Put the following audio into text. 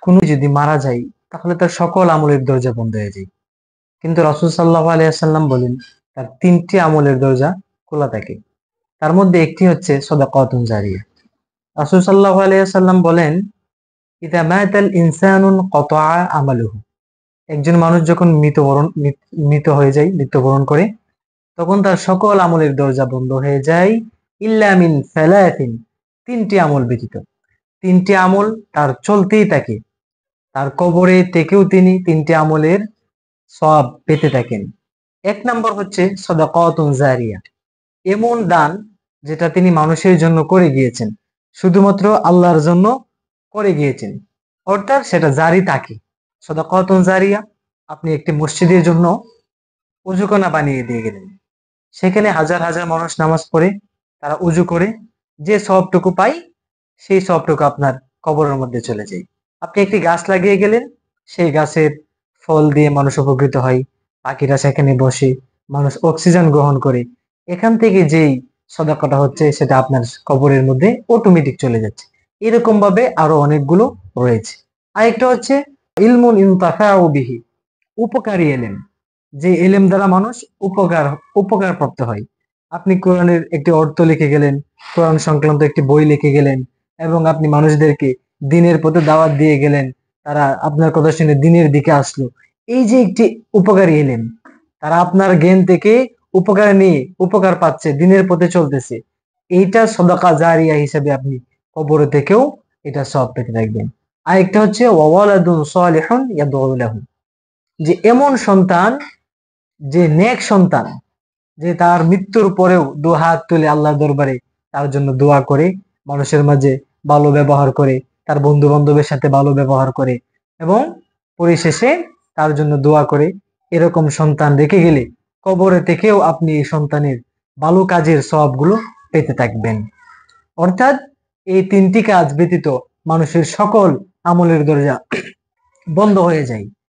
কোনো যদি মারা যায় তাহলে তার সকল আমলের দরজা বন্ধ হয়ে যায়। কিন্তু রাসূল সাল্লাল্লাহু আলাইহি ওয়াসাল্লাম বলেন তার তিনটি আমলের দরজা খোলা থাকে। তার মধ্যে একটি হচ্ছে সাদাকাতুন জারিয়া। রাসূল সাল্লাল্লাহু আলাইহি ওয়াসাল্লাম বলেন, ইযা মাতাল ইনসানুন কাতাআ আমালুহু। একজন মানুষ যখন মৃত হয়ে যায়, মৃত্যুবরণ করে, তখন তার সকল আমলের দরজা বন্ধ হয়ে যায় ইল্লা মিন সালাতিন, তিনটি আমল ব্যতীত। তিনটি আমল তার চলতেই থাকে, তার কবরে থেকেও তিনি তিনটি আমলের সওয়াব পেতে থাকেন। এক নম্বর হচ্ছে সাদাকাতুন জারিয়া, এমন দান যেটা তিনি মানুষের জন্য করে গিয়েছেন, শুধুমাত্র আল্লাহর জন্য করে গিয়েছেন, অর্থাৎ সেটা জারি থাকে। সাদাকাতুন জারিয়া, আপনি একটি মসজিদের জন্য উযুকণা বানিয়ে দিয়ে গেলেন, সেখানে হাজার হাজার মানুষ নামাজ পড়ে, তারা উজু করে যে সওয়াবটুকু পায়, সেই সওয়াবটুকু আপনার কবরের মধ্যে চলে যায়। আপনি একটি গাছ লাগিয়ে গেলেন, সেই গাছের ফল দিয়ে মানুষ উপকৃত হয়, পাখিরা সেখানে বসে, মানুষ অক্সিজেন গ্রহণ করে, এখান থেকে যেই সদাকাটা হচ্ছে সেটা আপনার কবরের মধ্যে অটোমেটিক চলে যাচ্ছে। এরকম ভাবে আরো অনেকগুলো রয়েছে। আরেকটা হচ্ছে ইলমুন ইনতাফাউ বিহি, উপকারী এলেম, যে এলেম দ্বারা মানুষ উপকার প্রাপ্ত হয়। আপনি কোরআনের একটি অর্থ লিখে গেলেন, কোরআন সংক্রান্ত একটি বই লিখে গেলেন, এবং আপনি মানুষদেরকে দিনের পথে দাওয়াত দিয়ে গেলেন, তারা আপনার কথা শুনে দিনের দিকে আসলো। এই যে একটি উপকারী এলেম, তারা আপনার জ্ঞান থেকে উপকার নিয়ে উপকার পাচ্ছে, দিনের পথে চলতেছে, এইটা সদাকা জারিয়া হিসেবে আপনি কবর থেকেও এটা সওয়াব পেতে থাকবেন। আরেকটা হচ্ছে ওয়ালাদুন সালিহুন ইয়াদউ লাহু, যে এমন সন্তান, যে নেক সন্তান, যে তার মৃত্যুর পরেও দু হাত তুলে আল্লাহর দরবারে তার জন্য দোয়া করে, মানুষের মাঝে ভালো ব্যবহার করে, তার বন্ধু বান্ধবের সাথে ভালো ব্যবহার করে, এবং পরিশেষে তার জন্য দোয়া করে, এরকম সন্তান রেখে গেলে কবরে থেকেও আপনি এই সন্তানের ভালো কাজের সওয়াবগুলো পেতে থাকবেন। অর্থাৎ এই তিনটি কাজ ব্যতীত মানুষের সকল আমলের দরজা বন্ধ হয়ে যায়।